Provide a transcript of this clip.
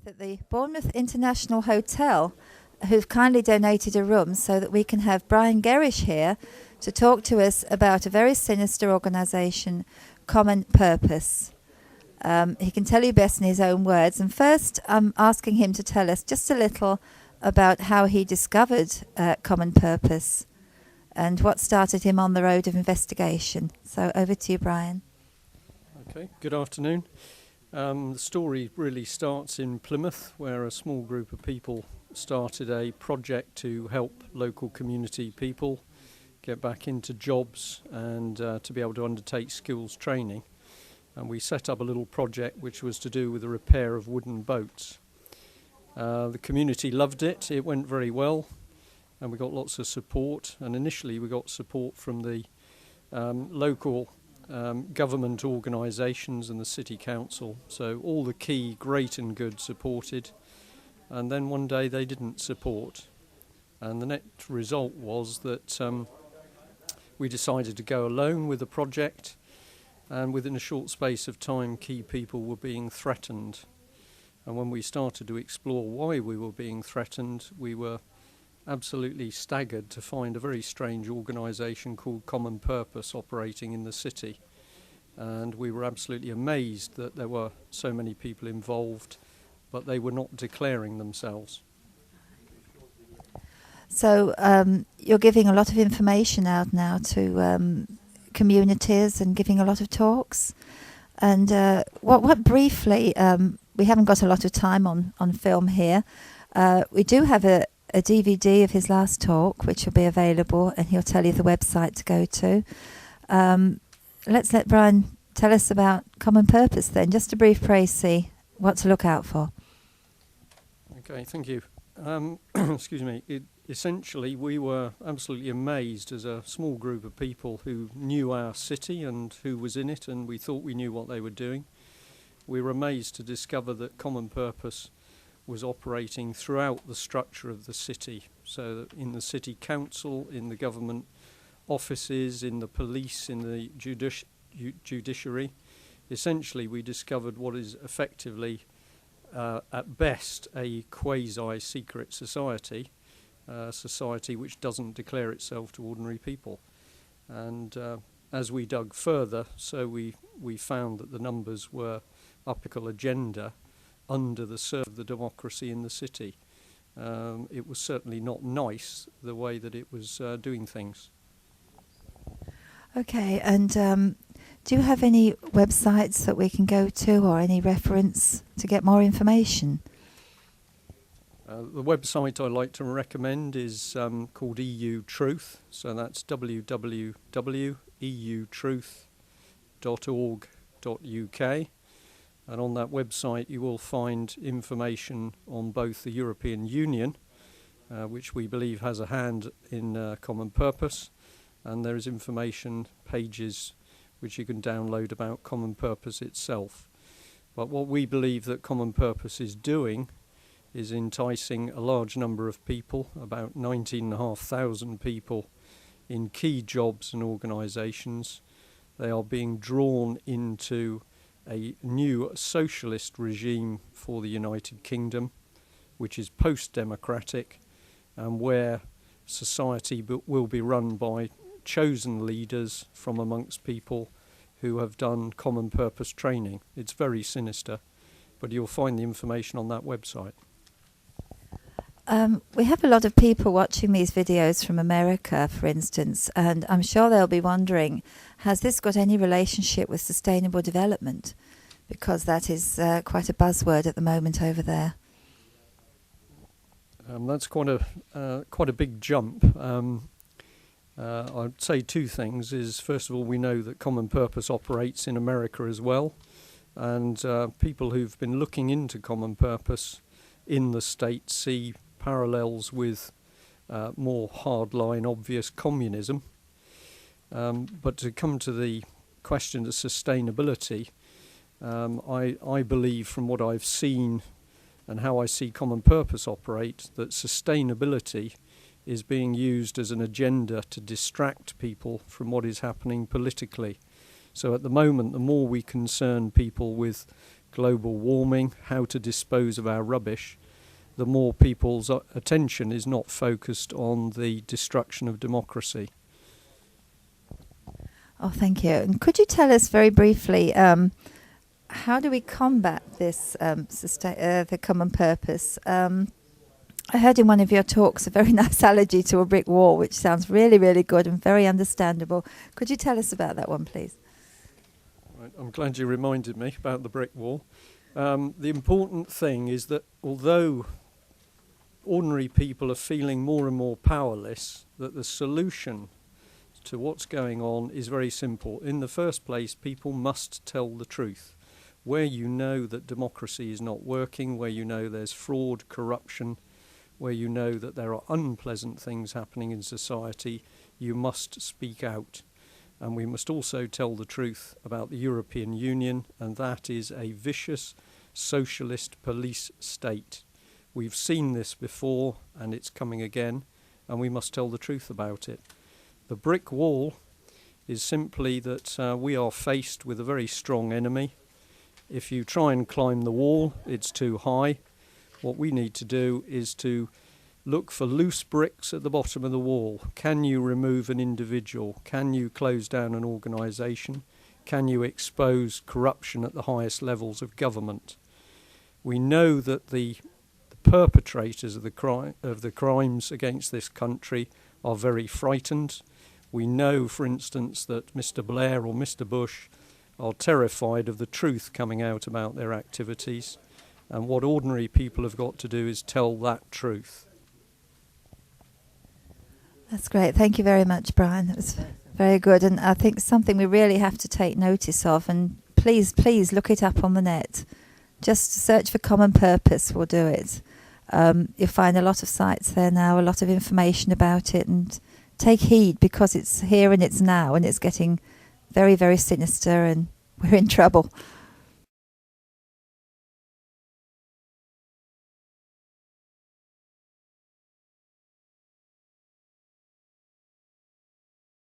at the Bournemouth International Hotel, who've kindly donated a room so that we can have Brian Gerrish here to talk to us about a very sinister organisation, Common Purpose. He can tell you best in his own words. And first, I'm asking him to tell us just a little about how he discovered Common Purpose and what started him on the road of investigation. So over to you, Brian. Okay, good afternoon. The story really starts in Plymouth, where a small group of people started a project to help local community people get back into jobs and to be able to undertake skills training. And we set up a little project which was to do with the repair of wooden boats. The community loved it, it went very well, and we got lots of support. And initially we got support from the local government organisations and the city council, so all the key great and good supported, and then one day they didn't support, and the net result was that we decided to go alone with the project, and within a short space of time key people were being threatened. And when we started to explore why we were being threatened, we were absolutely staggered to find a very strange organisation called Common Purpose operating in the city. And we were absolutely amazed that there were so many people involved, but they were not declaring themselves. So you're giving a lot of information out now to communities and giving a lot of talks. And what briefly, we haven't got a lot of time on film here. We do have a DVD of his last talk, which will be available, and he'll tell you the website to go to. Let's let Brian tell us about Common Purpose then. Just a brief précis, what to look out for. Okay, thank you. Excuse me. Essentially, we were absolutely amazed as a small group of people who knew our city and who was in it, and we thought we knew what they were doing. We were amazed to discover that Common Purpose was operating throughout the structure of the city, so that in the city council, in the government offices, in the police, in the judiciary. Essentially, we discovered what is effectively, at best, a quasi-secret society, a society which doesn't declare itself to ordinary people. And as we dug further, so we found that the numbers were a political agenda under the surface of the democracy in the city. It was certainly not nice, the way that it was doing things. Okay, and do you have any websites that we can go to or any reference to get more information? The website I like to recommend is called EU Truth, so that's www.eutruth.org.uk. And on that website you will find information on both the European Union, which we believe has a hand in Common Purpose, and there is information pages which you can download about Common Purpose itself. But what we believe that Common Purpose is doing is enticing a large number of people, about 19,500 people in key jobs and organisations. They are being drawn into a new socialist regime for the United Kingdom, which is post-democratic, and where society will be run by chosen leaders from amongst people who have done common purpose training. It's very sinister, but you'll find the information on that website. We have a lot of people watching these videos from America, for instance, and I'm sure they'll be wondering, has this got any relationship with sustainable development? Because that is quite a buzzword at the moment over there. That's quite a big jump. I'd say two things. Is first of all, we know that Common Purpose operates in America as well, and people who've been looking into Common Purpose in the States see parallels with more hardline, obvious communism. But to come to the question of sustainability, I believe from what I've seen and how I see Common Purpose operate, that sustainability is being used as an agenda to distract people from what is happening politically. So at the moment, the more we concern people with global warming, how to dispose of our rubbish, the more people's attention is not focused on the destruction of democracy. Oh, thank you. And could you tell us very briefly, how do we combat this, the common purpose? I heard in one of your talks a very nice analogy to a brick wall, which sounds really, really good and very understandable. Could you tell us about that one, please? Right, I'm glad you reminded me about the brick wall. The important thing is that although ordinary people are feeling more and more powerless, that the solution to what's going on is very simple. In the first place, people must tell the truth. Where you know that democracy is not working, where you know there's fraud, corruption, where you know that there are unpleasant things happening in society, you must speak out. And we must also tell the truth about the European Union, and that is a vicious socialist police state. We've seen this before, and it's coming again, and we must tell the truth about it. The brick wall is simply that we are faced with a very strong enemy. If you try and climb the wall, it's too high. What we need to do is to look for loose bricks at the bottom of the wall. Can you remove an individual? Can you close down an organisation? Can you expose corruption at the highest levels of government? We know that the perpetrators of the crimes against this country are very frightened. We know, for instance, that Mr. Blair or Mr. Bush are terrified of the truth coming out about their activities. And what ordinary people have got to do is tell that truth. That's great. Thank you very much, Brian. That was very good. And I think something we really have to take notice of, and please look it up on the net. Just search for common purpose will do it. You'll find a lot of sites there now, a lot of information about it, and take heed because it's here and it's now and it's getting very, very sinister and we're in trouble.